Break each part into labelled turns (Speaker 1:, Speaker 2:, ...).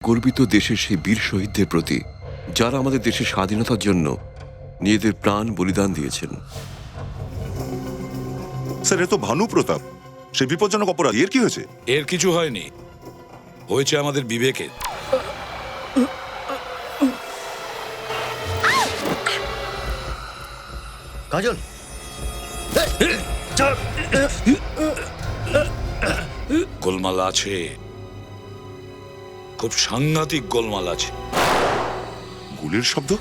Speaker 1: গর্বিত দেশের সেই বীর শহীদদের প্রতি, যারা আমাদের দেশের স্বাধীনতার জন্য নিজেদের প্রাণ বলিদান দিয়েছেন।
Speaker 2: স্যার, এ তো ভানু প্রতাপ, সে বিপজ্জনক অপরাধী। এর কি হয়েছে?
Speaker 3: এর কিছু হয়নি, হয়েছে আমাদের বিবেকের।
Speaker 4: কাজল,
Speaker 3: গোলমাল আছে, খুব সাংঘাতিক গোলমাল আছে।
Speaker 2: গুলির শব্দ?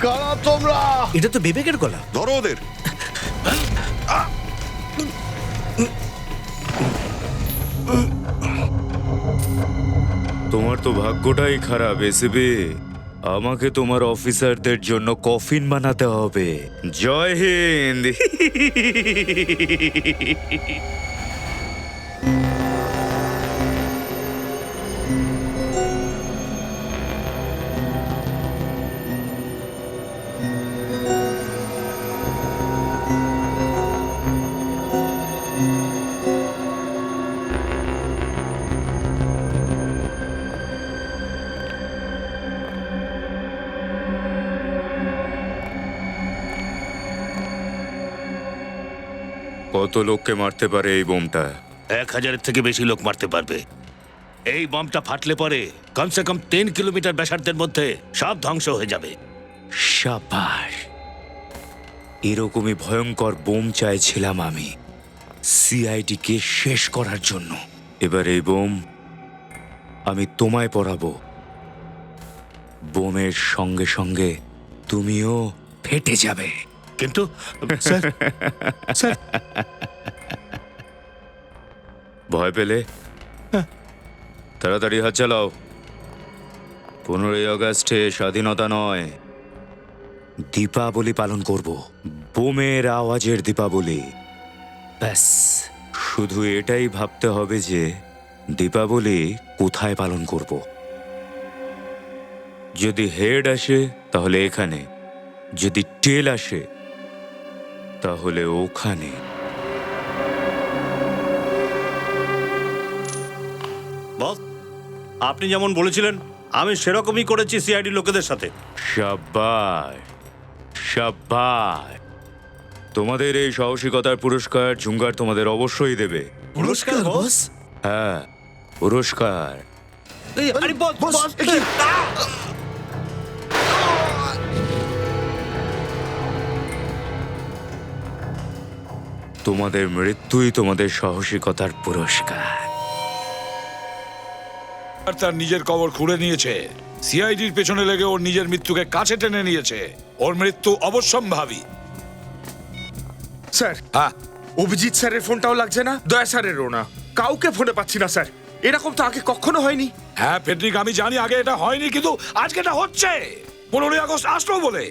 Speaker 4: কারা তোমরা? এটা তো বিবেকের গলা।
Speaker 2: ধরো ওদের।
Speaker 5: তোমার তো ভাগ্যটাই খারাপ এসিবি। আমাকে তোমার অফিসারদের জন্য কফিন বানাতে হবে। জয় হিন্দ। কত লোককে মারতে পারে এই বোমটা?
Speaker 6: 1000-এর থেকে বেশি লোক মারতে পারবে। এই বমটা ফাটলে পরে কমসে কম 3 কিলোমিটার ব্যাসার্ধের মধ্যে সব ধ্বংস হয়ে যাবে।
Speaker 5: সাবাস, এরকমই ভয়ঙ্কর বোম চাইছিলাম আমি সিআইডি কে শেষ করার জন্য। এবার এই বোম আমি তোমায় পরাবো। বোমের সঙ্গে সঙ্গে তুমিও ফেটে যাবে।
Speaker 6: কিন্তু স্যার, স্যার,
Speaker 5: ভয় পেলে? তাড়াতাড়ি হাত চালাও। 15ই আগস্টে স্বাধীনতা নয়, দীপাবলি পালন করব। বোমের আওয়াজের দীপাবলি। ব্যাস, শুধু এটাই ভাবতে হবে যে দীপাবলি কোথায় পালন করব। যদি হেড আসে তাহলে এখানে, যদি টেল আসে তাহলে ওখানে।
Speaker 6: বস, আপনি যেমন বলেছিলেন আমি সেরকমই করেছি সিআইডি লোকেদের সাথে।
Speaker 5: শাবাশ, শাবাশ। তোমাদের এই সাহসিকতার পুরস্কার ঝুঙ্গার তোমাদের অবশ্যই দেবে।
Speaker 4: পুরস্কার বস?
Speaker 5: হ্যাঁ, পুরস্কার।
Speaker 4: আরে বস, বস,
Speaker 5: তোমাদের মৃত্যুই তোমাদের সাহসিকতার পুরস্কার।
Speaker 3: আর তার নিজের কবর খুঁড়ে নিয়েছে। সিআইডির পেছনে লেগে ওর নিজের মৃত্যুকে কাছে টেনে নিয়েছে। ওর মৃত্যু অবশ্যম্ভাবী।
Speaker 7: স্যার,
Speaker 3: হ্যাঁ,
Speaker 7: অভিজিৎ স্যারের ফোনটাও লাগছে না, দয়া স্যারেরও না। কাউকে ফোনে পাচ্ছি না স্যার। এরকম তো আগে কখনো হয়নি।
Speaker 3: হ্যাঁ ফেডরিক, আমি জানি আগে এটা হয়নি, কিন্তু আজকে এটা হচ্ছে। 15ই আগস্ট আসলো বলে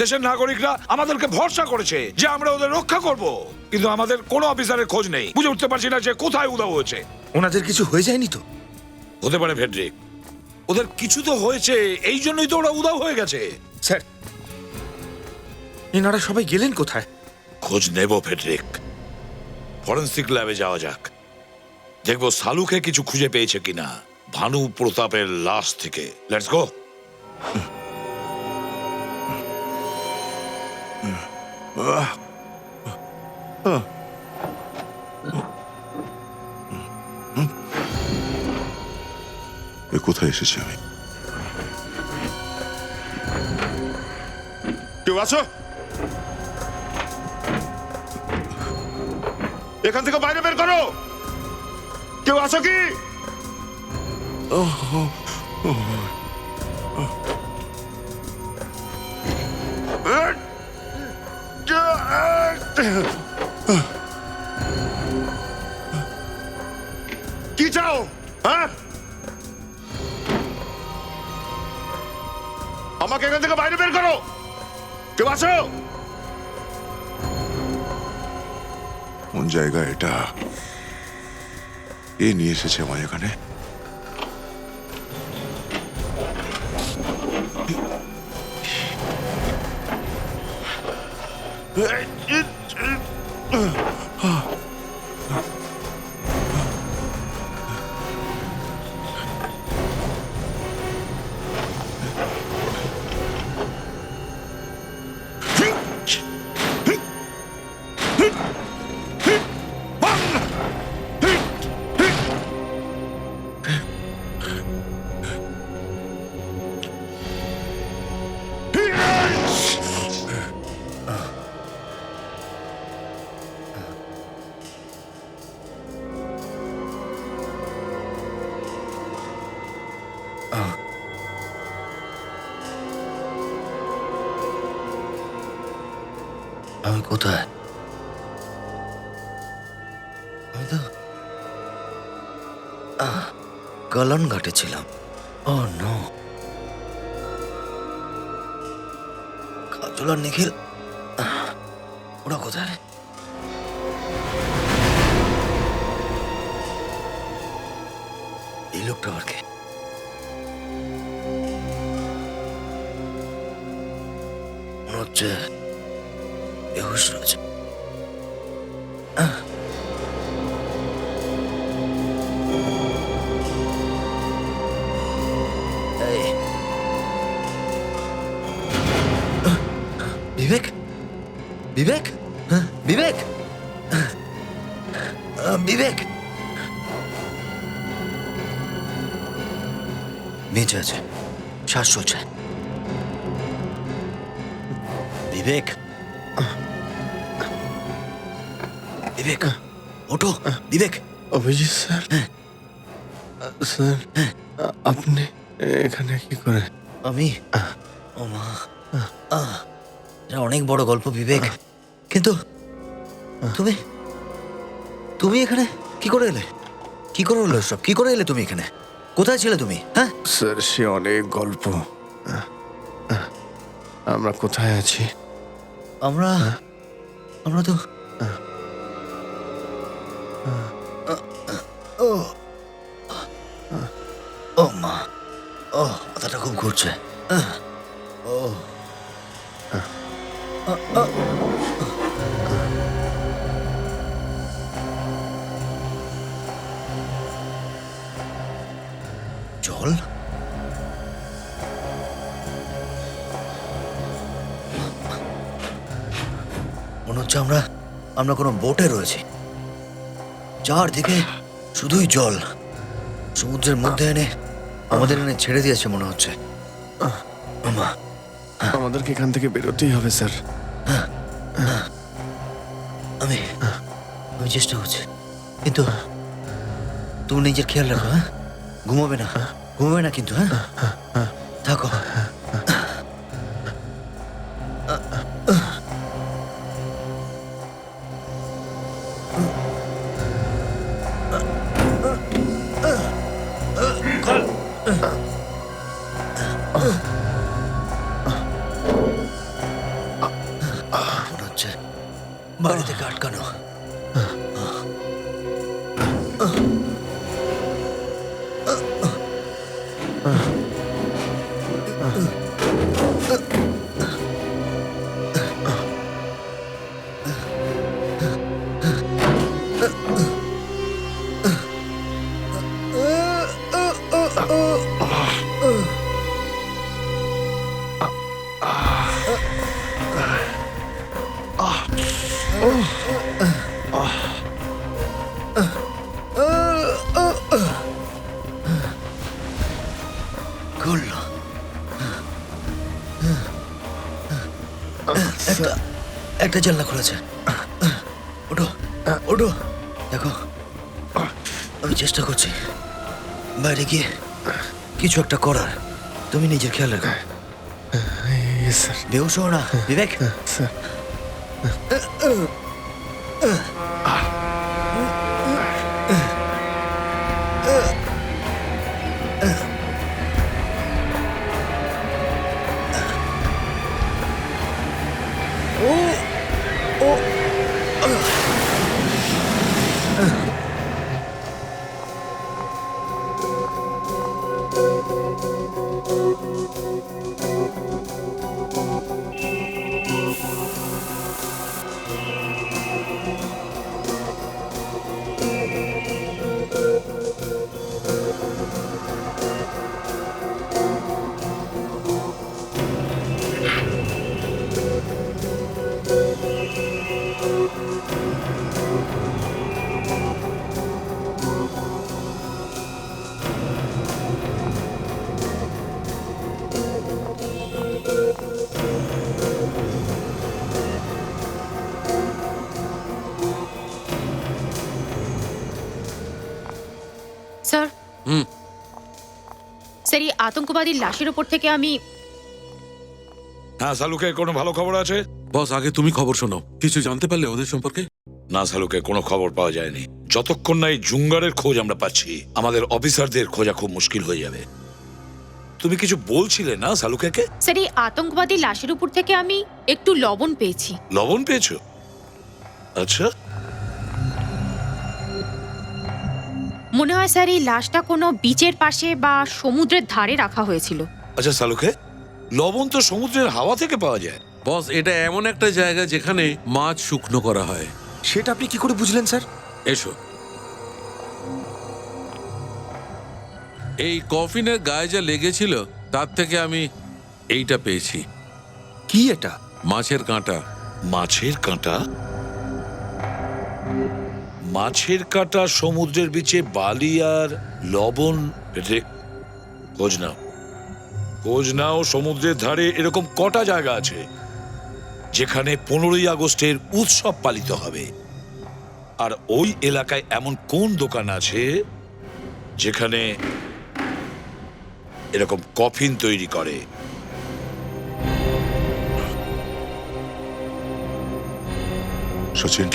Speaker 3: দেশের নাগরিকরা আমাদেরকে ভরসা করেছে যে আমরা ওদের রক্ষা করব, কিন্তু আমাদের কোনো অফিসারের খোঁজ নেই। বুঝে উঠতে পারছি না যে কোথায় উধাও হয়েছে।
Speaker 7: ওনাদের কিছু হয়ে যায়নি তো?
Speaker 3: হতে পারে ফেডরিক, ওদের কিছু তো হয়েছে, এই জন্যই তো ওরা উধাও হয়ে গেছে।
Speaker 7: স্যার, এনারা সবাই গেলেন কোথায়?
Speaker 3: খোঁজ নেব ফেডরিক। ফরেন্সিক ল্যাবে যাওয়া যাক, দেখবো সালুকে কিছু খুঁজে পেয়েছে কিনা ভানু প্রতাপের লাশ থেকে। Let's go.
Speaker 2: এ কোথায় এসেছি আমি? কেউ আছো? এখান থেকে বাইরে বের করো। কেউ আছো কি? কি চাও? হ্যাঁ, আমাকে এখান থেকে বাইরে বের করো। কেউ আছো? কোন জায়গা এটা? এ নিয়ে এসেছে আমায় এখানে।
Speaker 4: আমি কোথায়? আমি তো গলন ঘাটে ছিলাম। ও নো, কাজল আর নিখিল ওরা কোথায়? এই লোকটা আবার কে? মনে হচ্ছে বেহুশ রয়েছে। এই, বিবেক, বিবেক, বিবেক, বিবেক বেঁচে আছে, শ্বাস চলছে। বিবেক, বিবেক ওঠো, বিবেক।
Speaker 8: অভিজিৎ স্যার, স্যার আপনি এখানে কি করে?
Speaker 4: আমি, ও মা, এটা অনেক বড় গল্প বিবেক, কিন্তু তুমি তুমি এখানে কি করে এলে? কি করে হলো সব? কি করে এলে তুমি এখানে? কোথায় ছিলে তুমি? হ্যাঁ,
Speaker 8: স্যার সে অনেক গল্প। আমরা কোথায় আছি?
Speaker 4: আমরা আমরা তো ও মা, ও মাথাটা খুব ঘুরছে। ও জল, মনে হচ্ছে আমরা কোনো বোটে রয়েছি। চারদিকে শুধুই জল, সমুদ্রের মধ্যে আমাদের এনে ছেড়ে দিয়েছে মনে হচ্ছে। মা,
Speaker 8: আমাদেরকে এখান থেকে বেরোতেই হবে স্যার।
Speaker 4: আমি আমি চেষ্টা করছি, কিন্তু তুমি নিজের খেয়াল রাখো। হ্যাঁ, ঘুমাবে না, ঘুমাবে না কিন্তু। হ্যাঁ, থাকো। মনে হচ্ছে বাড়ি থেকে আটকানো। খুললো। একটা জানলা খুলেছে। ওঠো, ওঠো, দেখো আমি চেষ্টা করছি বাইরে গিয়ে কিছু একটা করার। তুমি নিজের খেয়াল রাখো।
Speaker 8: স্যার,
Speaker 4: বেহুশ হও না বিবেক।
Speaker 8: স্যার
Speaker 9: স্যার এই আতঙ্কবাদীর লাশের ওপর থেকে আমি
Speaker 3: হ্যাঁ সালুকে কোনো ভালো খবর আছে?
Speaker 10: বস, আগে তুমি খবর শোনো। কিছু জানতে পারলে ওদের সম্পর্কে?
Speaker 3: না সালুকে কোনো খবর পাওয়া যায়নি। যতক্ষণ না এই জুঙ্গারের খোঁজ আমরা পাচ্ছি, আমাদের অফিসারদের খোঁজা খুব মুশকিল হয়ে যাবে। তুমি কিছু বলছিলে না সালুকে?
Speaker 9: স্যার এই আতঙ্কবাদীর লাশের উপর থেকে আমি একটু লবণ পেয়েছি।
Speaker 3: লবণ পেয়েছো? আচ্ছা,
Speaker 9: মনে হয় স্যার এই লাশটা কোনো বিচের পাশে বা সমুদ্রের ধারে রাখা হয়েছিল।
Speaker 3: আচ্ছা সালুকে, লবণ তো সমুদ্রের হাওয়া থেকে পাওয়া যায়।
Speaker 10: বস, এটা এমন একটা জায়গা যেখানে মাছ শুকনো করা হয়।
Speaker 7: সেটা আপনি কি করে বুঝলেন স্যার?
Speaker 10: এসো। এই কফিনের গায়ে যা লেগেছিল তার থেকে আমি এইটা পেয়েছি।
Speaker 7: কি এটা?
Speaker 10: মাছের কাঁটা।
Speaker 3: মাছের কাঁটা? মাছের কাঁটা সমুদ্রের বিচে বালি আর লবণ খোঁজ নাও, খোঁজ নাও। সমুদ্রের ধারে এরকম কটা জায়গা আছে যেখানে 15ই আগস্টের উৎসব পালিত হবে? আর ওই এলাকায় এমন কোন দোকান আছে যেখানে এরকম কফিন তৈরি করে?
Speaker 2: সচিন,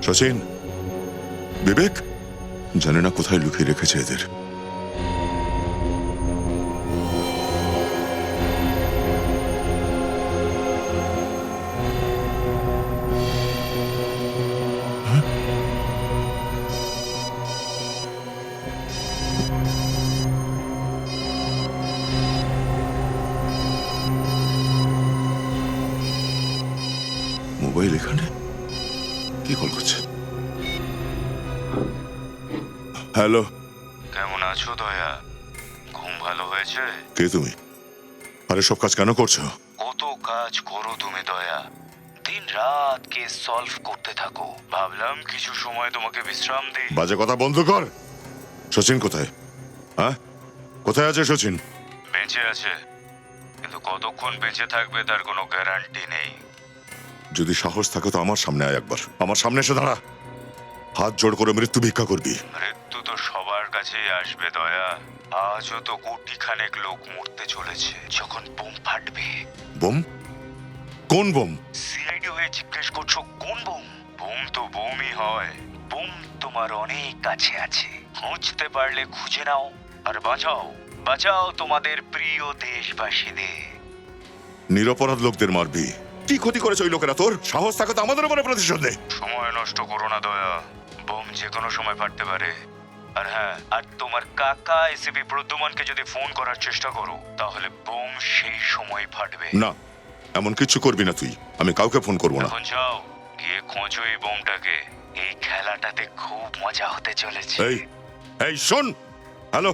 Speaker 2: সচিন, বিবেক জানে না কোথায় লুকিয়ে রেখেছে এদের। মোবাইল এখানে? কি কল করছে? হ্যালো,
Speaker 5: কেমন আছো দয়া? ঘুম ভালো হয়েছে?
Speaker 2: কে তুমি? আরে সব কাজ কেন করছো?
Speaker 5: কত কাজ করো তুমি দয়া, দিন রাত কেস সলভ করতে থাকো। ভাবলাম কিছু সময় তোমাকে বিশ্রাম দিই।
Speaker 2: বাজে কথা বন্ধ কর। সচিন কোথায়? হ্যাঁ, কোথায় আছে সচিন?
Speaker 5: বেঁচে আছে, কিন্তু কতক্ষণ বেঁচে থাকবে তার কোনো গ্যারান্টি নেই।
Speaker 2: যদি সাহস থাকে তো আমার সামনে আয়, একবার আমার সামনে এসে দাঁড়া। হাত জোড় করে মৃত্যু ভিক্ষা করবি।
Speaker 5: মৃত্যু তো সবার কাছেই আসবে দয়া। আজও তো কোটি খানেক লোক মরতে চলেছে যখন বোম ফাটবে।
Speaker 2: বোম? কোন বোম?
Speaker 5: সিআইডি হয়ে জিজ্ঞেস করছো কোন বোম? বোম তো বোমই হয়। বোম তোমার অনেক কাছে আছে, খুঁজতে পারলে খুঁজে নাও আর বাঁচাও, বাঁচাও তোমাদের প্রিয় দেশবাসীদের।
Speaker 2: নিরপরাধ লোকদের মারবি? কি ক্ষতি করেছে ওই লোকেরা তোর? সাহস থাকে তো আমাদের উপরে প্রতিশোধ নে।
Speaker 5: সময় নষ্ট করো না দয়া, বোম যে কোনো সময় ফাটতে পারে। আর হ্যাঁ, আর তোমার কাকা এসিপি প্রদ্যুমনকে যদি ফোন করার চেষ্টা করো তাহলে বোম সেই সময় ফাটবে।
Speaker 2: না, এমন কিছু করবি না তুই। আমি কাউকে ফোন করবো না।
Speaker 5: এখন যাও, গিয়ে খোঁজো এই বোমটাকে। এই খেলাটাতে খুব মজা হতে চলেছে।
Speaker 2: এই এই শোন, হ্যালো,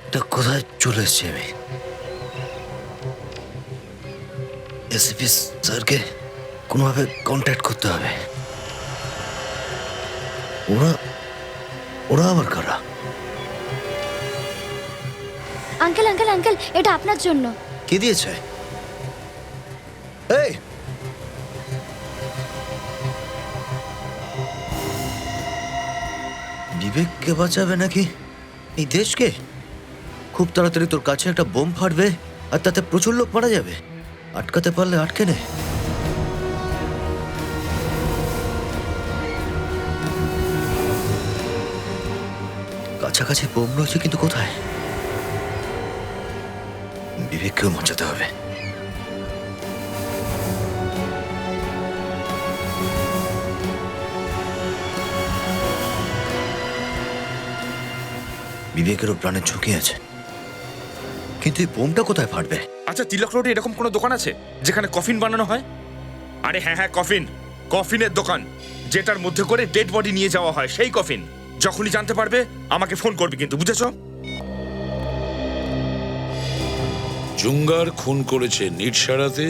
Speaker 4: এটা কোথায় চলে এসছি আমি? এসিপি স্যারকে কোনোভাবে কন্ট্যাক্ট করতে হবে। ওরা ওরা আবার কারা?
Speaker 11: আঙ্কেল আঙ্কেল আঙ্কেল, এটা আপনার জন্য।
Speaker 4: কে দিয়েছে? এই, বিবেককে বাঁচাবে নাকি এই দেশকে? খুব তাড়াতাড়ি তোর কাছে একটা বোম ফাটবে আর তাতে প্রচুর লোক মারা যাবে। আটকাতে পারলে আটকে নে। কাছাকাছি বোম রয়েছে, কিন্তু কোথায়? বিবেককেও বাঁচাতে হবে। বিবেকেরও প্রাণের ঝুঁকি আছে, কিন্তু এই বোমটা কোথায় ফাটবে?
Speaker 7: আচ্ছা, তিলক রোডে এরকম কোনো দোকান আছে যেখানে কফিন বানানো হয়? আরে হ্যাঁ হ্যাঁ, কফিনের দোকান, যেটার মধ্যে করে ডেড বডি নিয়ে যাওয়া হয়, সেই কফিন। যখনই জানতে পারবে আমাকে ফোন করবে, কিন্তু বুঝেছো?
Speaker 3: জুঙ্গার খুন করেছে নিটসারাতে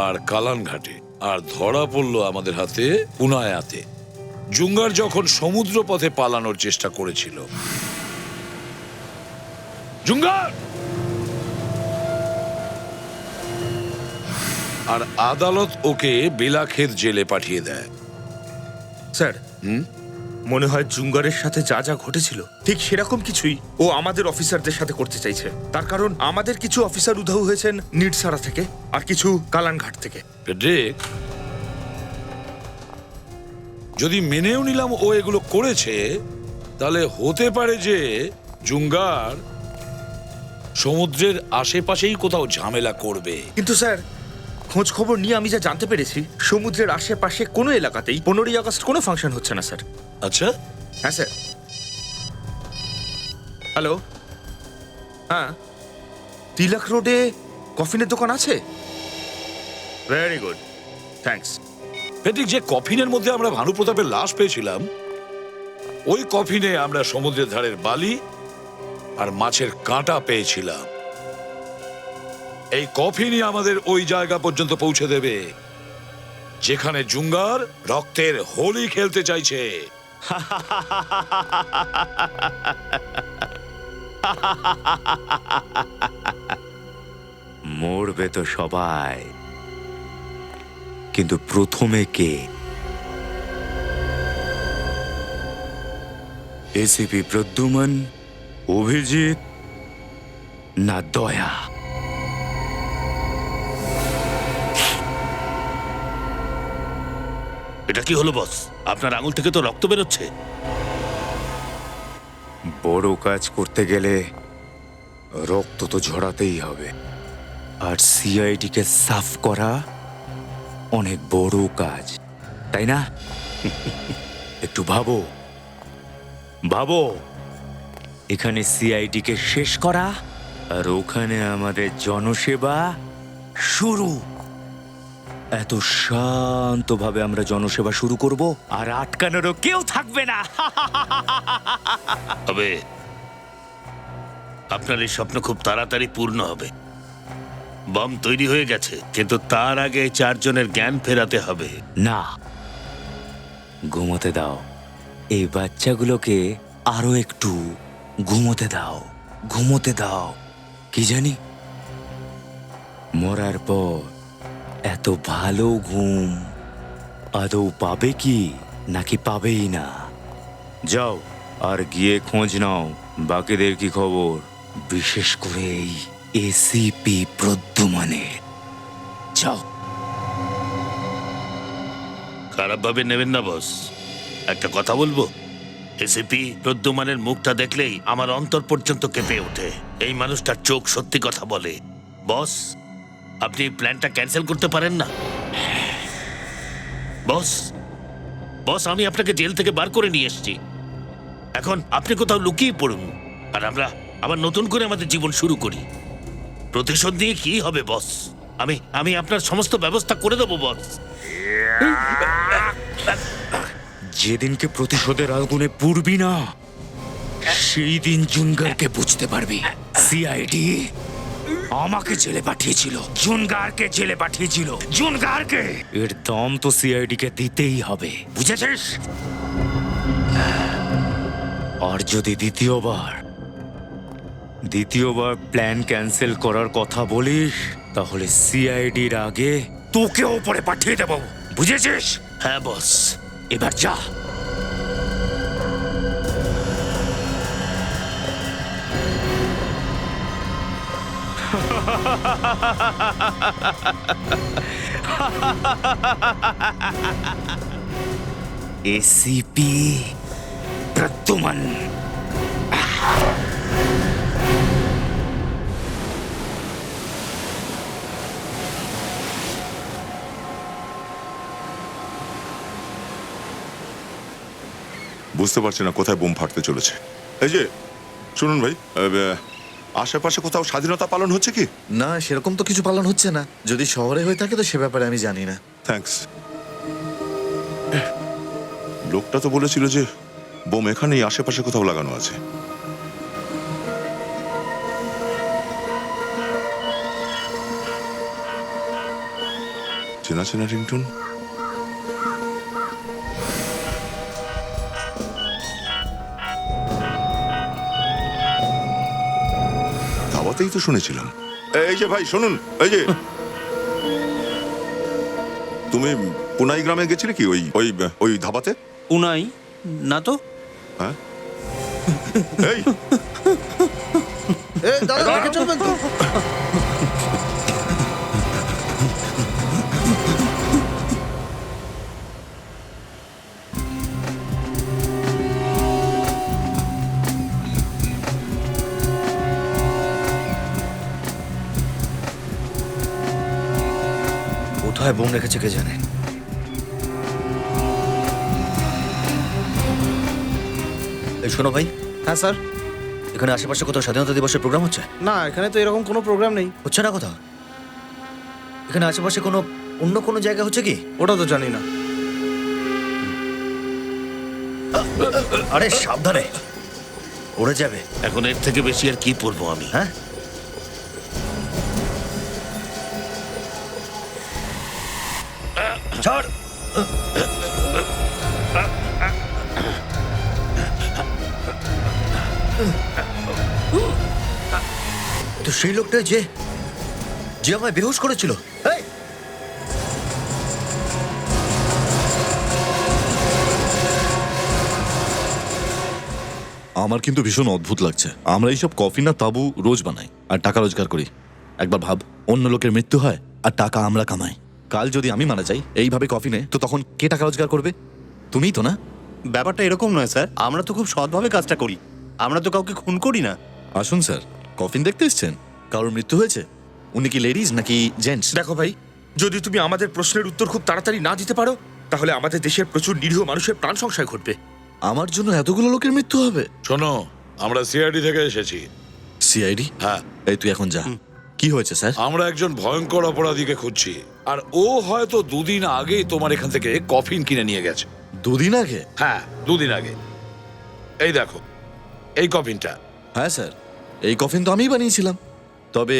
Speaker 3: আর কালানঘাটে, আর ধরা পড়লো আমাদের হাতে পুনায়াতে। জুঙ্গার যখন সমুদ্র পথে পালানোর চেষ্টা করেছিল। জুঙ্গার! আর আদালত ওকে বেলাক্ষেত জেলে পাঠিয়ে দেয়।
Speaker 7: স্যার, মনে হয় জুঙ্গারের সাথে যা যা ঘটেছিল ঠিক সেরকম কিছুই ও আমাদের অফিসারদের সাথে করতে চাইছে। তার কারণ আমাদের কিছু অফিসার উধাও হয়েছেন নিটসারা থেকে আর কিছু কালানঘাট থেকে।
Speaker 3: ড্রেক, যদি মেনেও নিলাম ও এগুলো করেছে, তাহলে হতে পারে যে জুঙ্গার সমুদ্রের আশেপাশেই কোথাও ঝামেলা করবে।
Speaker 7: কিন্তু স্যার, খোঁজ খবর নিয়ে আমি যা জানতে পেরেছি, সমুদ্রের আশেপাশে কোনো এলাকাতেই 15ই আগস্ট কোনো ফাংশন হচ্ছে না স্যার।
Speaker 3: আচ্ছা,
Speaker 7: হ্যাঁ স্যার। হ্যালো, হ্যাঁ, তিলক রোডে কফিনের দোকান আছে? Very good, thanks.
Speaker 3: পেটিক, যে কফিনের মধ্যে আমরা ভানু প্রতাপের লাশ পেয়েছিলাম, ওই কফিনে আমরা সমুদ্রের ধারের বালি আর মাছের কাঁটা পেয়েছিলাম। এই কফিনই আমাদের ওই জায়গা পর্যন্ত পৌঁছে দেবে যেখানে জুঙ্গার রক্তের হোলি খেলতে চাইছে।
Speaker 5: মরবে তো সবাই, কিন্তু প্রথমে কে? এসিপি প্রদ্যুমন, অভিজিৎ না দয়া?
Speaker 6: এটা কি হলো বস? আপনার আঙুল থেকে তো রক্ত বেরোচ্ছে।
Speaker 5: বড় কাজ করতে গেলে রক্ত তো ঝরাতেই হবে, আর সিআইডিকে সাফ করা অনেক বড় কাজ, তাই না? একটু ভাবো, এখানে সিআইডিকে শেষ করা আর ওখানে আমাদের জনসেবা শুরু। এত শান্তভাবে আমরা জনসেবা শুরু করব আর আটকানোরও কেউ থাকবে না।
Speaker 6: তবে আপনার এই স্বপ্ন খুব তাড়াতাড়ি পূর্ণ হবে। বম তৈরি হয়ে গেছে, কিন্তু তার আগে 4 জনের জ্ঞান ফেরাতে হবে।
Speaker 5: না, ঘুমোতে দাও এই বাচ্চাগুলোকে, আরো একটু ঘুমোতে দাও। কি জানি মরার পর এত ভালো ঘুম আদৌ পাবে কি, নাকি পাবেই না? যাও আর গিয়ে খোঁজ নাও বাকিদের কি খবর, বিশেষ করে এই এসিপি প্রদ্যুমনের। যাও।
Speaker 6: খারাপ ভাবে নেবেন না বস, একটা কথা বলবো। এসিপি প্রদ্যুমনের মুখটা দেখলেই আমার অন্তর পর্যন্ত কেঁপে ওঠে। এই মানুষটার চোখ সত্যি কথা বলে। বস, আপনি এই প্ল্যানটা ক্যান্সেল করতে পারেন না? বস, আমি আপনাকে জেল থেকে বার করে নিয়ে এসেছি। এখন আপনি কোথাও লুকিয়ে পড়ুন, আর আমরা আবার নতুন করে আমাদের জীবন শুরু করি। প্রতিশোধ নিয়ে কি হবে বস? আমি আপনার সমস্ত ব্যবস্থা করে দেবো বস।
Speaker 5: যেদিনকে প্রতিশোধের আগুনে পুড়বি না, সেই দিন জুনগারকে বুঝতে পারবি। সিআইডি আমাকে জেলে পাঠিয়েছিল, জুনগারকে জেলে পাঠিয়েছিল, জুনগারকে। এর দম তো সিআইডি কে দিতেই হবে, বুঝেছিস? আর যদি দ্বিতীয়বার প্ল্যান ক্যান্সেল করার কথা বলিস, তাহলে সিআইডির আগে তোকে ওপরে পাঠিয়ে দেব, বুঝেছিস?
Speaker 6: হ্যাঁ বস।
Speaker 5: এবার যা। এসিপি প্রদ্যুমন।
Speaker 2: বুঝতে পারছি না কোথায় বোম ফাটতে চলেছে। এই যে শুনুন ভাই, আশেপাশে কোথাও স্বাধীনতা পালন হচ্ছে কি?
Speaker 4: না, সেরকম তো কিছু পালন হচ্ছে না। যদি শহরে হয়ে থাকে তো সে ব্যাপারে আমি জানি না।
Speaker 2: থ্যাঙ্কস। লোকটা তো বলেছিল যে বোম এখানেই আশেপাশে কোথাও লাগানো আছে। চেনা চেনা রিংটন। ধাবাতেই তো শুনেছিলাম। এই যে ভাই শুনুন, এই যে তুমি পুনাই গ্রামে গেছিলে কি ওই ওই ওই ধাবাতে?
Speaker 5: উনাই না তো।
Speaker 2: হ্যাঁ এই
Speaker 4: দাদা দেখে চলবেন তো। কোথায় বোম রেখেছে কে জানে। এই শোনো ভাই।
Speaker 8: হ্যাঁ স্যার।
Speaker 4: এখানে আশেপাশে কোথাও স্বাধীনতা দিবসের প্রোগ্রাম হচ্ছে?
Speaker 8: না, এখানে তো এরকম কোনো প্রোগ্রাম নেই।
Speaker 4: হচ্ছে না কোথাও? এখানে আশেপাশে কোনো অন্য কোনো জায়গা হচ্ছে কি?
Speaker 8: ওটা তো জানি না।
Speaker 4: আরে সাবধানে, উড়ে যাবে।
Speaker 6: এখন এর থেকে বেশি আর কি পড়বো আমি?
Speaker 4: হ্যাঁ, ছাড়। তো সেই লোকটা যে যে আমায় বেহুশ করেছিল। এই!
Speaker 12: আমার কিন্তু ভীষণ অদ্ভুত লাগছে। আমরা এইসব কফি না তাবু রোজ বানাই আর টাকা রোজগার করি। একবার ভাব, অন্য লোকের মৃত্যু হয় আর টাকা আমরা কামাই। কাল যদি আমি মারা যাই এইভাবে কফি নে, তো তখন কে টাকা রোজগার করবে? তুমিই তো না?
Speaker 8: ব্যাপারটা এরকম নয় স্যার, আমরা তো খুব সৎভাবে কাজটা করি। আমরা তো কাউকে খুন করি না।
Speaker 12: আসুন স্যার, কফিন দেখতে এসছেন? কারোর মৃত্যু হয়েছে? উনি কি লেডিজ নাকি জেন্টস?
Speaker 7: দেখো ভাই, যদি তুমি আমাদের প্রশ্নের উত্তর খুব তাড়াতাড়ি না দিতে পারো, তাহলে আমাদের দেশের প্রচুর নিরীহ মানুষের প্রাণ সংশয় ঘটবে।
Speaker 12: আমার জন্য এতগুলো লোকের মৃত্যু হবে?
Speaker 3: শোনো, আমরা সিআইডি থেকে এসেছি।
Speaker 12: সিআইডি?
Speaker 3: হ্যাঁ।
Speaker 12: এই তুই এখন যা। কি হয়েছে স্যার?
Speaker 3: আমরা একজন ভয়ঙ্কর অপরাধীকে খুঁজছি, আর ও হয়তো দুদিন আগেই তোমার এখান থেকে কফিন কিনে নিয়ে গেছে।
Speaker 12: দুদিন আগে?
Speaker 3: হ্যাঁ, দুদিন আগে। এই দেখো, এই কফিনটা।
Speaker 12: হ্যাঁ স্যার, এই কফিন তো আমিই বানিয়েছিলাম, তবে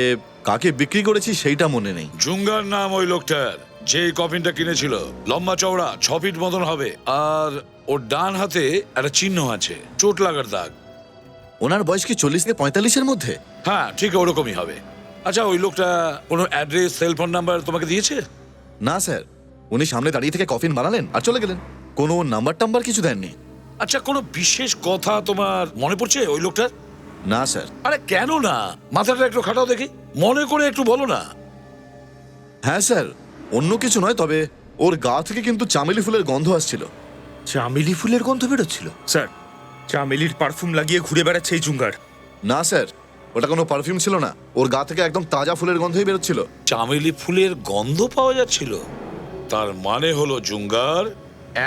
Speaker 12: কাকে বিক্রি করেছি সেইটা মনে নেই।
Speaker 3: জুঙ্গার নাম ওই লোকটার, যে এই কফিনটা কিনেছিল। লম্বা চওড়া 6 ফিট মতন হবে, আর ওর ডান হাতে একটা চিহ্ন আছে, চোট লাগার দাগ।
Speaker 12: ওনার বয়স কি 40 থেকে 45-এর মধ্যে?
Speaker 3: হ্যাঁ, ঠিক ওরকমই হবে। আচ্ছা, ওই লোকটা কোনো অ্যাড্রেস, সেল ফোন নাম্বার তোমাকে দিয়েছে?
Speaker 12: না স্যার, উনি সামনে দাঁড়িয়ে থেকে কফিন বানালেন আর চলে গেলেন। কোনো নাম্বার টাম্বার কিছু দেননি।
Speaker 3: আচ্ছা, কোনো বিশেষ কথা তোমার মনে পড়ছে ওই লোকটার?
Speaker 12: না স্যার।
Speaker 3: আরে কেন না, মাথাটা একটু খাটাও দেখি, মনে করে একটু বলো না।
Speaker 12: হ্যাঁ স্যার, অন্য কিছু নয়, তবে ওর গা থেকে কিন্তু চামেলি ফুলের গন্ধ আসছিল।
Speaker 7: চামেলি ফুলের গন্ধ বেরোচ্ছিল? স্যার, চামেলির পারফিউম লাগিয়ে ঘুরে বেড়াচ্ছে এই জুঙ্গার।
Speaker 12: না স্যার, ওটা কোনো পারফিউম ছিল না। ওর গা থেকে একদম তাজা ফুলের গন্ধই বেরোচ্ছিল।
Speaker 3: চামেলি ফুলের গন্ধ পাওয়া যাচ্ছিল? তার মানে হলো জুঙ্গার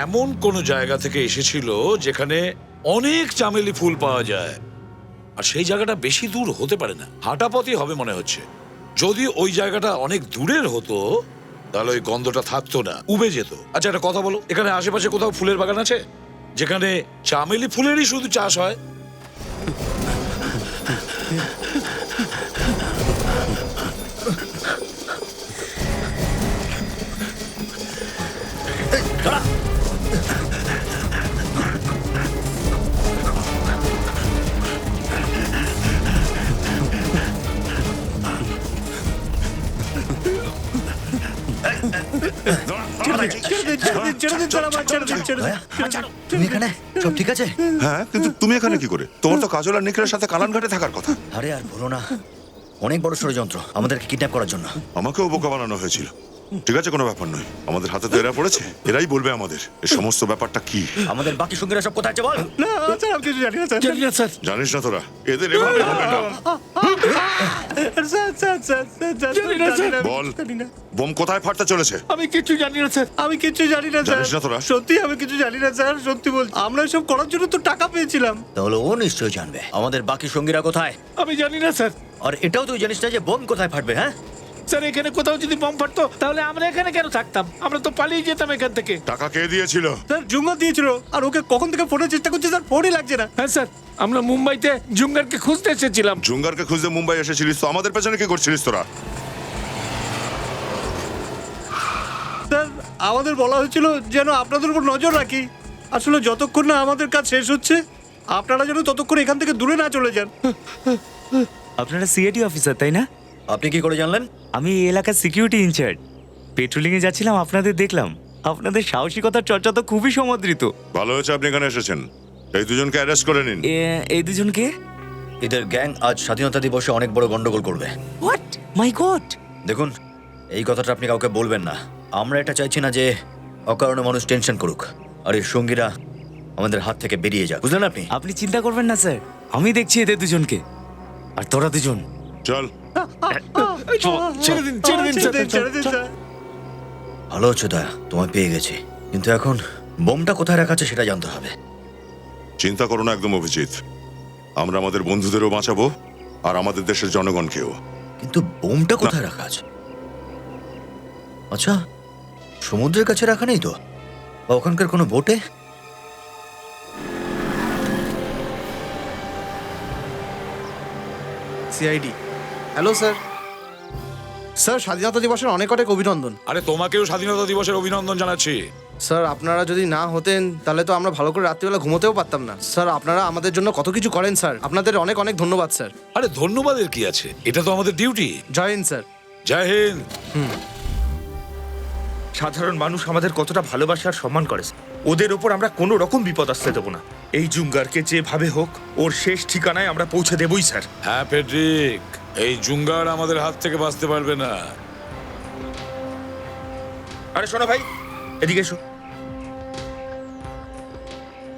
Speaker 3: এমন কোন জায়গা থেকে এসেছিল যেখানে অনেক চামেলি ফুল পাওয়া যায়, আর সেই জায়গাটা বেশি দূর হতে পারে না, হাঁটাপথই হবে মনে হচ্ছে। যদি ওই জায়গাটা অনেক দূরের হতো তাহলে ওই গন্ধটা থাকতো না, উবে যেত। আচ্ছা, একটা কথা বলো, এখানে আশেপাশে কোথাও ফুলের বাগান আছে যেখানে চামেলি ফুলেরই শুধু চাষ হয়?
Speaker 4: তুমি এখানে সব ঠিক আছে?
Speaker 2: হ্যাঁ, কিন্তু তুমি এখানে কি করে? তোমার তো কাজল আর নিখিলের সাথে কালানঘাটে থাকার কথা।
Speaker 4: আরে আর বলো না, অনেক বড় ষড়যন্ত্র আমাদেরকে কিডন্যাপ করার জন্য।
Speaker 2: আমাকেও বোকা বানানো হয়েছিল। ঠিক আছে, কোনো ব্যাপার নয়, আমাদের হাতে তো এরা পড়েছে, এরাই বলবে আমাদের এই সমস্ত ব্যাপারটা কি।
Speaker 4: আমাদের বাকি সঙ্গীরা সব কোথায় আছে বল?
Speaker 8: না স্যার, আমি কিছু জানি না স্যার।
Speaker 6: জানি না স্যার।
Speaker 2: জানিস না তোরা এদের এভাবে হবে না।
Speaker 8: স্যার স্যার স্যার স্যার
Speaker 6: জানি না, স্যার।
Speaker 2: বল,
Speaker 8: জানি না।
Speaker 2: বোম কোথায় ফাটতে চলেছে?
Speaker 6: আমি কিছু জানি না স্যার।
Speaker 8: আমি কিছু জানি না স্যার।
Speaker 2: জানিস না তোরা?
Speaker 8: সত্যি আমি কিছু জানি না স্যার, সত্যি বলছি। আমরা সব করার জন্য তো টাকা পেয়েছিলাম।
Speaker 4: তাহলে ও নিশ্চয়ই জানবে আমাদের বাকি সঙ্গীরা কোথায়।
Speaker 6: আমি জানি না স্যার।
Speaker 4: আর এটাও তুই জানিস না যে বোম কোথায় ফাটবে? হ্যাঁ,
Speaker 6: স্যার এখানে কোথাও যদি বম ফাটতো তাহলে আমরা এখানে কেন থাকতাম? আমরা তো পালিয়ে যেতাম এখান থেকে।
Speaker 2: টাকা কে দিয়েছিল?
Speaker 8: স্যার জুঙ্গা দিয়েছিল, আর ওকে কখন থেকে ফোনের চেষ্টা করছি স্যার, ফোনই লাগছে না।
Speaker 6: হ্যাঁ স্যার, আমরা মুম্বাইতে জুঙ্গারকে খুঁজতে এসেছিলাম।
Speaker 2: জুঙ্গারকে খুঁজতে মুম্বাই এসেছিলিস, তো আমাদের পেছনে কি করছিলিস তোরা?
Speaker 8: স্যার আমাদের বলা হয়েছিল যেন আপনাদের উপর নজর রাখি। আসলে যতক্ষণ না আমাদের কাজ শেষ হচ্ছে, আপনারা যেন ততক্ষণ এখান থেকে দূরে না চলে যান।
Speaker 13: আপনারা সিআইডি অফিসার তাই না?
Speaker 4: আপনি কি করে জানলেন?
Speaker 13: আমি এই এলাকার সিকিউরিটি ইনচার্জ। পেট্রোলিংয়ে যাচ্ছিলাম, আপনাদের দেখলাম। আপনাদের সাহসিকতার চর্চা তো খুবই সমাদৃত।
Speaker 2: ভালো হয়েছে আপনি এখানে এসেছেন। এই দুজনকে অ্যারেস্ট করে নিন।
Speaker 13: এই দুজনকে?
Speaker 4: এদের গ্যাং আজ স্বাধীনতা দিবসে অনেক বড় গন্ডগোল করবে।
Speaker 13: What my god!
Speaker 4: দেখুন, এই কথাটা আপনি কাউকে বলবেন না। আমরা এটা চাইছি না যে অকারণে মানুষ টেনশন করুক, আর এর সঙ্গীরা আমাদের হাত থেকে বেরিয়ে যাক, বুঝলেন আপনি?
Speaker 13: আপনি চিন্তা করবেন না স্যার, আমি দেখছি এদের দুজনকে। আর তোরা দুজন
Speaker 2: চল।
Speaker 6: ছেড়ে দিন, ছেড়ে দিন স্যার।
Speaker 8: ছেড়ে দিন স্যার।
Speaker 4: ভালো হচ্ছে দয়া, তোমায় পেয়ে গেছি, কিন্তু এখন বোমটা কোথায় রাখা আছে সেটা জানতে হবে।
Speaker 2: চিন্তা করো না একদম অভিজিৎ, আমরা আমাদের বন্ধুদেরও বাঁচাবো আর আমাদের দেশের জনগণকেও।
Speaker 4: কিন্তু বোমটা কোথায় রাখা আছে? আচ্ছা, সমুদ্রের কাছে রাখা নেই তো? বা ওখানকার কোনো বোটে?
Speaker 14: সিআইডি। Hello sir. স্যার, স্বাধীনতা দিবসের অনেক অনেক অভিনন্দন।
Speaker 3: আরে তোমাকেও স্বাধীনতা দিবসের অভিনন্দন জানাচ্ছি।
Speaker 14: স্যার, আপনারা যদি না হতেন তাহলে তো আমরা ভালো করে রাত্রিবেলা ঘুমোতেও পারতাম না। স্যার, আপনারা আমাদের জন্য কত কিছু করেন স্যার, আপনাদের অনেক অনেক ধন্যবাদ স্যার।
Speaker 3: আরে ধন্যবাদের কি আছে, এটা তো আমাদের ডিউটি।
Speaker 14: জয় হিন্দ স্যার।
Speaker 3: জয় হিন্দ।
Speaker 7: সাধারণ মানুষ আমাদের কতটা ভালোবাসা আর সম্মান করে। ওদের ওপর আমরা কোনো রকম বিপদ আসতে দেবো না। এই জুঙ্গারকে যেভাবে হোক ওর শেষ ঠিকানায় আমরা পৌঁছে দেবই স্যার।
Speaker 3: হ্যাঁ পেড্রিক, এই জুঙ্গার আমাদের হাত থেকে বাঁচতে পারবে না।
Speaker 7: আরে শোনো ভাই, এদিকে এসো।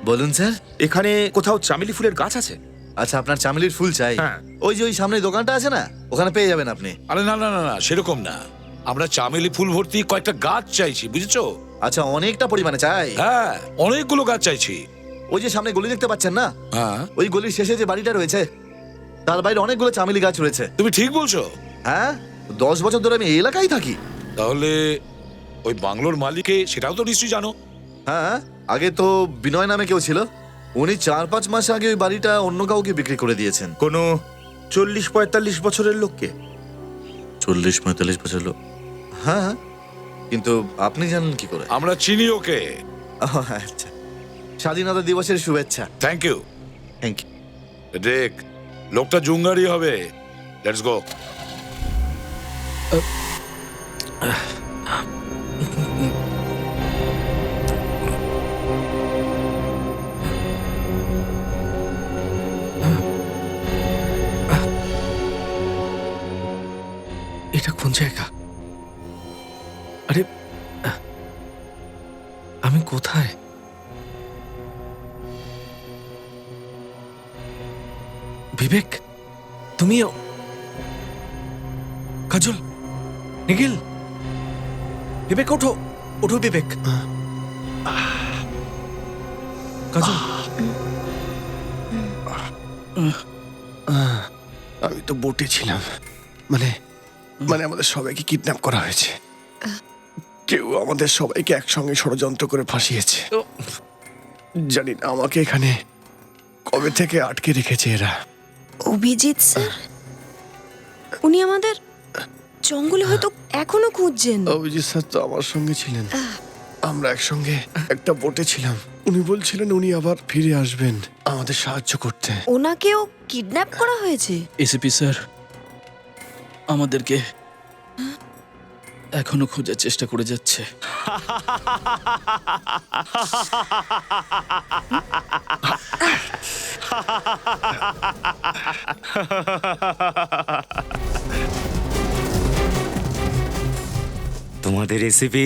Speaker 12: বলুন স্যার।
Speaker 7: এখানে কোথাও চামেলি ফুলের গাছ আছে?
Speaker 12: আচ্ছা, আপনার চামেলির ফুল চাই?
Speaker 7: হ্যাঁ।
Speaker 12: ওই যে ওই সামনে দোকানটা আছে না, ওখানে পেয়ে যাবেন আপনি।
Speaker 3: আরে না না না না, সেরকম না, আমরা চামেলি ফুল ভর্তি কয়েকটা গাছ চাইছি, বুঝেছো?
Speaker 12: আচ্ছা, অনেকটা পরিমাণে চাই?
Speaker 3: হ্যাঁ, অনেকগুলো গাছ চাইছি।
Speaker 12: ওই যে সামনে গলি দেখতে পাচ্ছেন না,
Speaker 3: হ্যাঁ,
Speaker 12: ওই গলির শেষে যে বাড়িটা রয়েছে তার বাইরে অনেকগুলো চামেলি গাছ রয়েছে।
Speaker 3: তুমি ঠিক বলছো।
Speaker 12: হ্যাঁ, 10 বছর ধরে আমি এই এলাকায় থাকি।
Speaker 3: তাহলে ওই বাংলোর মালিকে সেটাও তো নিশ্চয়ই জানো।
Speaker 12: হ্যাঁ, আগে তো বিনয় নামে কেউ ছিল, উনি 4-5 মাস আগে ওই বাড়িটা অন্য কাউকে বিক্রি করে দিয়েছেন।
Speaker 7: কোনো 40-45 বছরের লোককে?
Speaker 12: 40-45 বছর লোক? হ্যাঁ, কিন্তু আপনি জানেন কি করে?
Speaker 3: আমরা চিনি ওকে।
Speaker 12: আচ্ছা, স্বাধীনতা দিবসের শুভেচ্ছা।
Speaker 3: Thank you.
Speaker 12: Thank you.
Speaker 3: দেখ, লোকটা জুঙ্গারি হবে। Let's go.
Speaker 14: এটা কোন জায়গা? আরে আমি কোথায়? বিবেক, তুমিও? কাজল, নিখিল, বিবেক ওঠো, ওঠো বিবেক। কাজল, আমি তো বোটে ছিলাম, মানে আমাদের সবাইকে কিডন্যাপ করা হয়েছে। কেউ আমাদের সবাইকে একসঙ্গে ষড়যন্ত্র করে ফাঁসিয়েছে। জানি না আমাকে এখানে কবে থেকে আটকে রেখেছে এরা।
Speaker 11: অভিজিৎ স্যার উনি আমাদের জঙ্গলে হয়তো এখনো খুঁজছেন।
Speaker 14: অভিজিৎ স্যার তো আমার সঙ্গে ছিলেন, আমরা একসঙ্গে একটা বোটে ছিলাম। উনি বলছিলেন উনি আবার ফিরে আসবেন আমাদের সাহায্য করতে।
Speaker 11: ওনাকেও কিডন্যাপ করা হয়েছে।
Speaker 15: এসিপি স্যার আমাদেরকে এখনো খোঁজার চেষ্টা করে যাচ্ছে।
Speaker 13: তোমাদের রেসিপি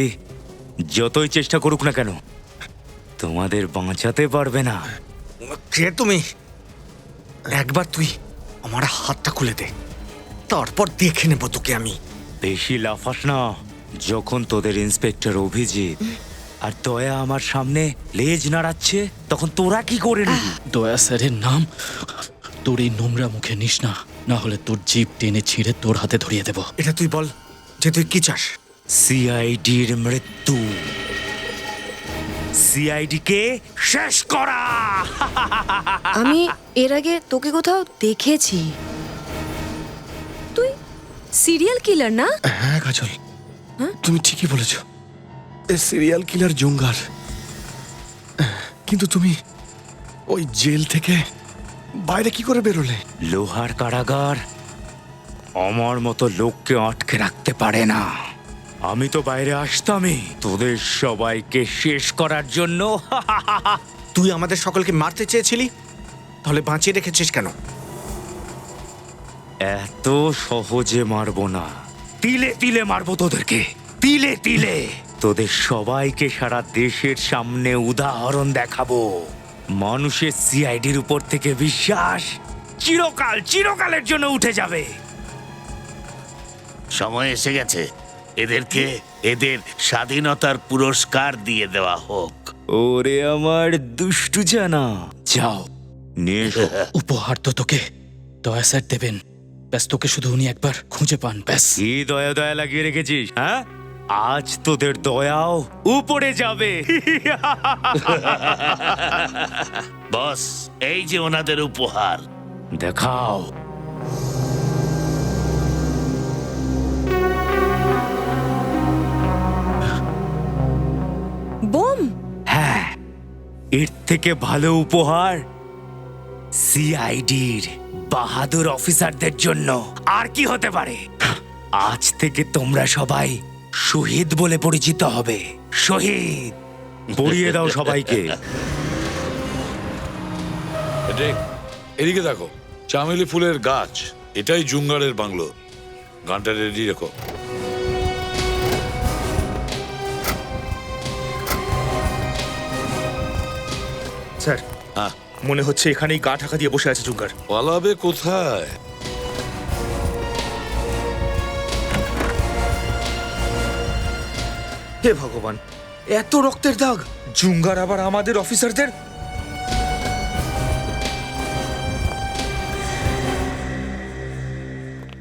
Speaker 13: যতই চেষ্টা করুক না কেন তোমাদের বাঁচাতে পারবে না।
Speaker 14: কে তুমি? একবার তুই আমার হাতটা খুলে দে, তারপর দেখে নেব তোকে আমি।
Speaker 13: বেশি লাফাস না। যখন তোদের ইন্সপেক্টর অভিজিৎ আর দয়া আমার সামনে লেজ নাড়াচ্ছে তখন তোরা কি করে নিবি?
Speaker 15: দয়া স্যারের নাম তোর এই নোংরা মুখে নিস না, না হলে তোর জিভ টেনে ছিঁড়ে তোর হাতে ধরিয়ে দেব।
Speaker 14: এটা তুই বল যে তুই কি চাস?
Speaker 13: সিআইডির মৃত্যু, সিআইডি কে শেষ করা।
Speaker 11: আমি এর আগে তোকে কোথাও দেখেছি। তুই সিরিয়াল কিলার না?
Speaker 14: হ্যাঁ কাজল, তুমি ঠিকই বলেছ, এ সিরিয়াল কিলার জুঙ্গার। কিন্তু তুমি ওই জেল থেকে বাইরে কি করে বেরোলে?
Speaker 13: লোহার কারাগার আমার মতো লোককে আটকে রাখতে পারে না। আমি তো বাইরে আসতামই তোদের সবাইকে শেষ করার জন্য।
Speaker 14: তুই আমাদের সকলকে মারতে চেয়েছিলি, তাহলে বাঁচিয়ে রেখেছিস কেন?
Speaker 13: এত সহজে মারবো না, তিলে তিলে মারবো তোদেরকে, তিলে তিলে। তোদের সবাইকে সারা দেশের সামনে উদাহরণ দেখাবো। মানুষের সিআইডির উপর থেকে বিশ্বাস চিরকালের জন্য উঠে যাবে।
Speaker 6: সময় এসে গেছে, এদেরকে এদের স্বাধীনতার পুরস্কার দিয়ে দেওয়া হোক।
Speaker 13: ওরে আমার দুষ্টু জানা, যাও নিয়ে এসো।
Speaker 15: উপহার তো তোকে দয়া স্যার দেবেন, ব্যাস তোকে শুধু উনি একবার খুঁজে পান ব্যাস।
Speaker 13: কি দয়া দয়া লাগিয়ে রেখেছিস? হ্যাঁ, আজ তোদের দয়াও উপরে যাবে।
Speaker 6: বস, এই যে ওনাদের উপহার।
Speaker 13: দেখাও।
Speaker 11: বোম?
Speaker 13: হ্যাঁ, এর থেকে ভালো উপহার সিআইডির বাহাদুর অফিসারদের জন্য আর কি হতে পারে? আজ থেকে তোমরা সবাই শহীদ বলে পরিচিত হবে। শহীদ পড়িয়ে দাও সবাইকে।
Speaker 3: এদিকে দেখো, চামেলি ফুলের গাছ, এটাই জুঙ্গারের বাংলো। গানটা রেডি রেখো।
Speaker 7: স্যার, মনে হচ্ছে এখানেই গা ঢাকা দিয়ে বসে আছে জুঙ্গার।
Speaker 3: পালাবে কোথায়?
Speaker 7: হে ভগবান, এত রক্তের দাগ! জুঙ্গার আবার আমাদের অফিসারদের।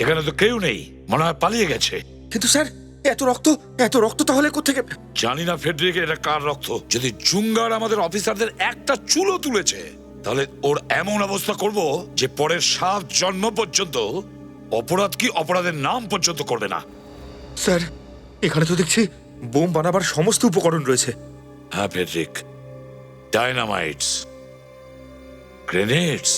Speaker 3: এখানে তো কেউ নেই, মনে হয় পালিয়ে গেছে।
Speaker 7: কিন্তু স্যার, এত রক্ত তাহলে কোত্থেকে?
Speaker 3: জানি না ফেডরিক, এটা কার রক্ত। যদি জুঙ্গার আমাদের অফিসারদের একটা চুলও তুলেছে, তাহলে ওর এমন অবস্থা করব যে পরের 7 জন্ম পর্যন্ত অপরাধ কি অপরাধের নাম পর্যন্ত করবে না।
Speaker 7: স্যার, এখানে তো দেখছি বোম বানাবার সমস্ত উপকরণ রয়েছে।
Speaker 3: হ্যাঁ ফেডরিক, ডায়নামাইটস, গ্রেনেডস।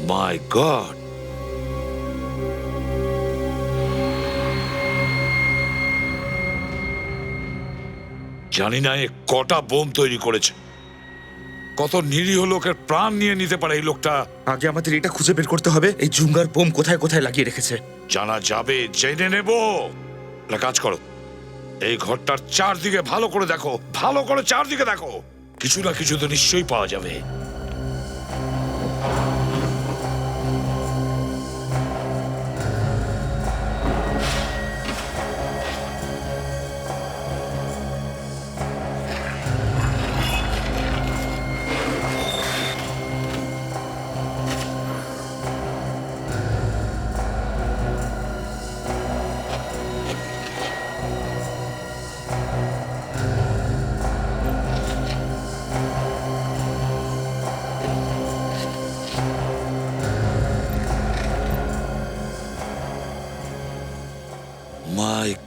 Speaker 3: মাই গড! জানি না এ কটা বোম তৈরি করেছে। কত নিরীহ লোকের প্রাণ নিয়ে নিতে পারে এই লোকটা।
Speaker 7: আগে আমাদের এটা খুঁজে বের করতে হবে, এই জুঙ্গার বোম কোথায় কোথায় লাগিয়ে রেখেছে।
Speaker 3: জানা যাবে, জেনে নেব। একটা কাজ করো, এই ঘরটার চারদিকে ভালো করে দেখো, ভালো করে চারদিকে দেখো। কিছু না কিছু তো নিশ্চয়ই পাওয়া যাবে।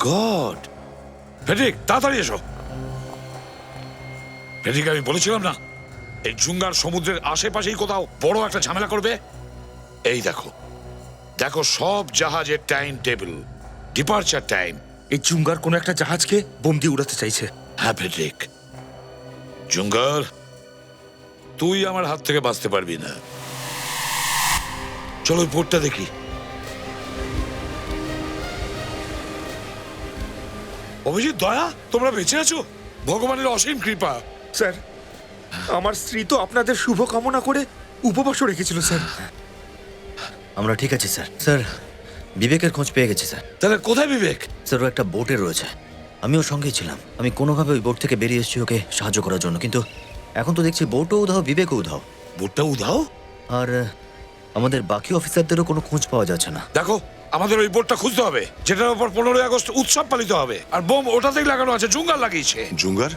Speaker 3: গড, ফেডরিক তাড়াতাড়ি এসো। ফেডরিক, আমি বলেছিলাম না এই জুঙ্গার সমুদ্রের আশেপাশেই কোথাও বড় একটা ঝামেলা করবে। এই দেখো দেখো, সব জাহাজের টাইম টেবিল, ডিপার্চার টাইম।
Speaker 7: এই জুঙ্গার কোনো একটা জাহাজকে বোম দিয়ে উড়াতে চাইছে।
Speaker 3: হ্যাঁ ফেডরিক, জুঙ্গার তুই আমার হাত থেকে বাঁচতে পারবি না। চলো ওই বোর্ডটা দেখি। অভিজিৎ, দয়া, তোমরা বেঁচে আছো, ভগবানের অসীম কৃপা।
Speaker 7: স্যার, আমার স্ত্রী তো আপনাদের শুভ কামনা করে উপবাসও রেখেছিল স্যার।
Speaker 4: আমরা ঠিক আছি স্যার। স্যার, বিবেকের খোঁজ পেয়ে গেছি স্যার।
Speaker 3: তাহলে কোথায় বিবেক?
Speaker 4: স্যার, ও একটা বোটে রয়েছে, আমিও সঙ্গেই ছিলাম। আমি কোনোভাবে ওই বোট থেকে বেরিয়ে এসেছি ওকে সাহায্য করার জন্য, কিন্তু এখন তো দেখছি বোটও উধাও, বিবেকও উধাও।
Speaker 3: বোটটা উধাও?
Speaker 4: আর আমাদের বাকি অফিসারদেরও কোনো খোঁজ পাওয়া যাচ্ছে না।
Speaker 3: দেখো, আমাদের ওই বোর্ডটা খুঁজতে হবে যেটার উপর 15ই আগস্ট উৎসব পালিত হবে, আর বোম ওটাতেই লাগানো আছে, জুঙ্গার লাগিয়েছে।
Speaker 2: জুঙ্গার?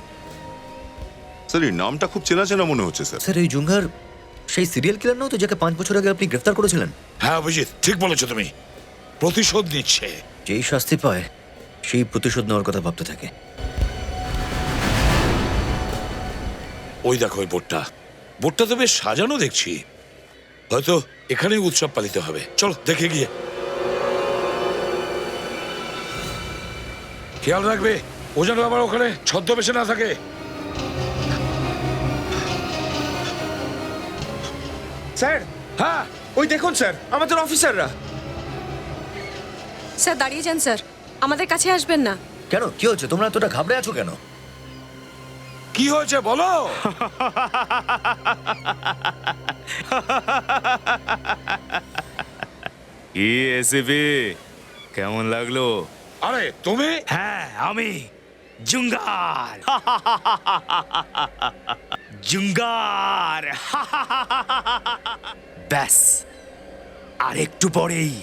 Speaker 2: স্যার এই নামটা খুব চেনা চেনা মনে হচ্ছে স্যার।
Speaker 4: স্যার, এই জুঙ্গার সেই সিরিয়াল কিলার নয় তো, যাকে 5 বছর আগে আপনি গ্রেফতার করেছিলেন?
Speaker 3: হ্যাঁ অভিজিৎ, ঠিক বলেছো তুমি, প্রতিশোধ নিচ্ছে।
Speaker 4: যেই শাস্তি পায় সেই প্রতিশোধ নেওয়ার কথা ভাবতে থাকে।
Speaker 3: ওই দেখো ওই বোর্ডটা, বোর্ডটা তো বেশ সাজানো দেখছি, হয়তো এখানেই উৎসব পালিত হবে। চলো দেখে গিয়ে। খেয়াল রাখবে ও যেন আবার ওখানে ছদ্মবেশে না থাকে।
Speaker 7: স্যার,
Speaker 3: হ্যাঁ
Speaker 7: ওই দেখুন স্যার, আমাদের অফিসাররা।
Speaker 11: স্যার দাঁড়িয়ে যান স্যার, আমাদের কাছে আসবেন না।
Speaker 4: কেন, কি হচ্ছে? তোমরা এতটা ঘাবড়ে আছো কেন?
Speaker 3: কি হয়েছে বলো।
Speaker 13: কি এসিবি, কেমন লাগলো?
Speaker 3: আরে তুমি?
Speaker 13: হ্যাঁ আমি জুঙ্গার। জুঙ্গার। ব্যাস, আর একটু পরেই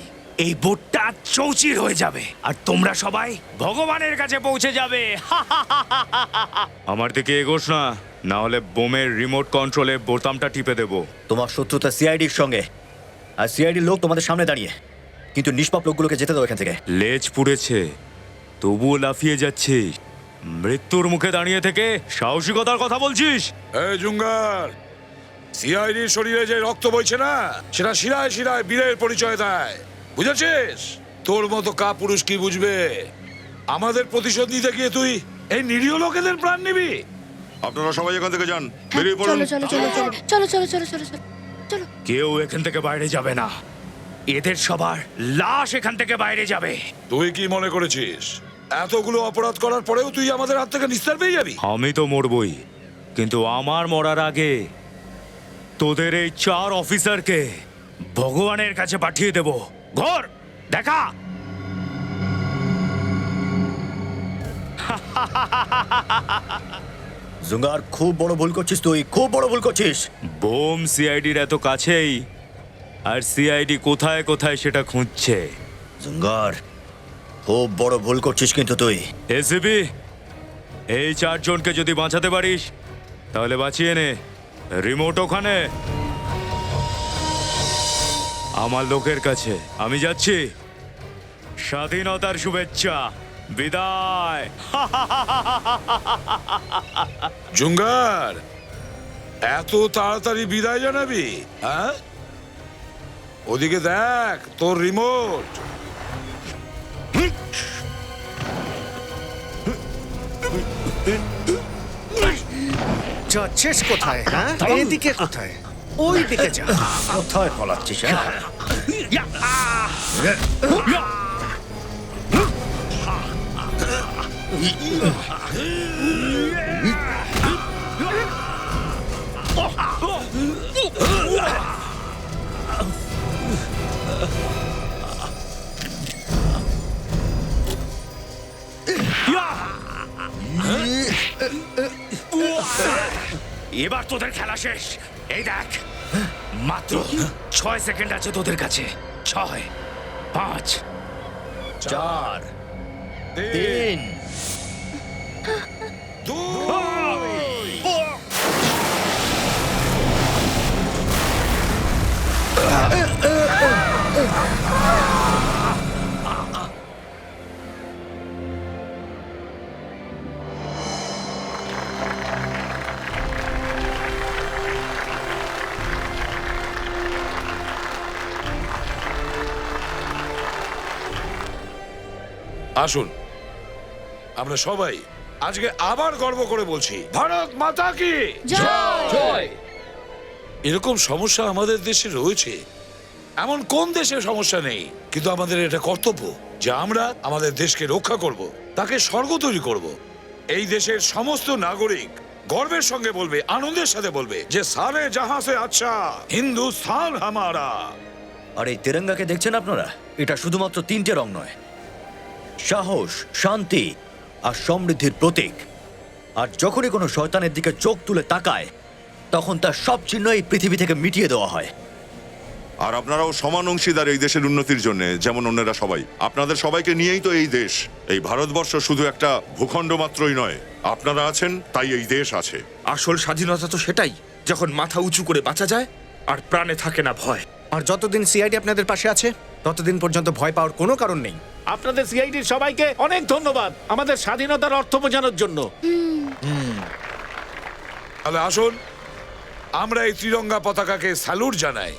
Speaker 13: এই বোটটা চৌচির হয়ে যাবে আর তোমরা সবাই ভগবানের কাছে পৌঁছে যাবে। আমার দিকে এগোস না, না হলে বোমের রিমোট কন্ট্রোলে বোতামটা টিপে দেবো।
Speaker 4: তোমার শত্রুতা সিআইডির সঙ্গে, আর সিআইডির লোক তোমাদের সামনে দাঁড়িয়ে, কিন্তু নিষ্পাপ লোকগুলোকে যেতে দাও এখান থেকে।
Speaker 13: লেজ পুড়েছে তবুও লাফিয়ে যাচ্ছিস, মৃত্যুর মুখে দাঁড়িয়ে থেকে সাহসিকতার কথা বলছিস?
Speaker 3: এই জুঙ্গার, সিআইডির শরীরে যে রক্ত বইছে না, সেটা শিরায় শিরায় বীরের পরিচয় দেয়, বুঝেছিস? তোর মতো কাপুরুষ কি বুঝবে? আমাদের প্রতিশোধ নিতে গিয়ে তুই এই নিরীহ লোকেদের প্রাণ নিবি?
Speaker 2: আপনারা সবাই এখান থেকে যান, বেরিয়ে পড়ুন।
Speaker 11: চলো চলো চলো চলো চলো চলো চলো চলো চলো চলো।
Speaker 13: কেউ এখান থেকে বাইরে যাবে না, এদের সবার লাশ এখান থেকে বাইরে যাবে।
Speaker 3: তুই কি মনে করেছিস এতগুলো অপরাধ করার পরেও তুই আমাদের হাত থেকে নিস্তার পেয়ে যাবি?
Speaker 13: আমি তো মরবই, কিন্তু আমার মরার আগে তোদের এই 4 অফিসারকে ভগবানের কাছে পাঠিয়ে দেব। ঘর দেখা।
Speaker 4: জুঙ্গার, খুব বড় ভুল করছিস তুই, খুব বড় ভুল করছিস।
Speaker 13: বোম সিআইডির এত কাছেই, আর সিআইডি কোথায় কোথায় সেটা খুঁজছে।
Speaker 4: জুঙ্গার, খুব বড় ভুল করছিস কিন্তু তুই।
Speaker 13: এসিবি, এই 4 জনকে যদি বাঁচাতে পারিস তাহলে বাঁচিয়ে নে। রিমোট ওখানে আমার লোকের কাছে। আমি যাচ্ছি। স্বাধীনতার শুভেচ্ছা, বিদায়।
Speaker 3: জুঙ্গার, এত তাড়াতাড়ি বিদায় জানাবি? হ্যাঁ, ওদিকে দেখ তোর রিমোট।
Speaker 14: যাচ্ছিস কোথায়? হ্যাঁ, এদিকে কোথায়? ওই দিকে যা।
Speaker 4: কোথায় পলাচ্ছিস?
Speaker 13: এবার তোদের খেলা শেষ। এই দেখ, মাত্র 6 সেকেন্ড আছে তোদের কাছে। 6, 5,
Speaker 4: 4, 3,
Speaker 3: 2। আসুন আমরা সবাই আজকে আবার গর্ব করে বলছি, ভারত মাতা কি জয়। এরকম সমস্যা আমাদের দেশে রয়েছে, এমন কোন দেশে সমস্যা নেই, কিন্তু আমাদের এটা কর্তব্য যে আমরা আমাদের দেশকে রক্ষা করব, তাকে স্বর্গ তৈরি করব। এই দেশের সমস্ত নাগরিক গর্বের সঙ্গে বলবে, আনন্দের সাথে বলবে যে সারে জাহাঁ সে আচ্ছা হিন্দুস্তান হামারা।
Speaker 4: আর এই তেরঙ্গাকে দেখছেন আপনারা, এটা শুধুমাত্র 3টে রং নয়, সাহস, শান্তি আর সমৃদ্ধির প্রতীক। আর যখনই কোনো শয়তানের দিকে চোখ তুলে তাকায়, তখন তার সব চিহ্ন এই পৃথিবী থেকে মিটিয়ে দেওয়া হয়।
Speaker 2: আর আপনারাও সমান অংশীদার এই দেশের উন্নতির জন্য, যেমন অন্যরা সবাই। আপনাদের সবাইকে নিয়েই তো এই দেশ। এই ভারতবর্ষ শুধু একটা ভূখণ্ড মাত্রই নয়, আপনারা আছেন তাই এই দেশ আছে।
Speaker 7: আসল স্বাধীনতা তো সেটাই, যখন মাথা উঁচু করে বাঁচা যায় আর প্রাণে থাকে না ভয়।
Speaker 14: আর যতদিন সিআইডি আপনাদের পাশে আছে, ততদিন পর্যন্ত ভয় পাওয়ার কোনো কারণ নেই।
Speaker 6: আপনাদের সিআইডির সবাইকে অনেক ধন্যবাদ আমাদের স্বাধীনতার অর্থ বোঝানোর জন্য।
Speaker 3: তাহলে আসুন আমরা এই ত্রিরঙ্গা পতাকাকে স্যালুট জানাই।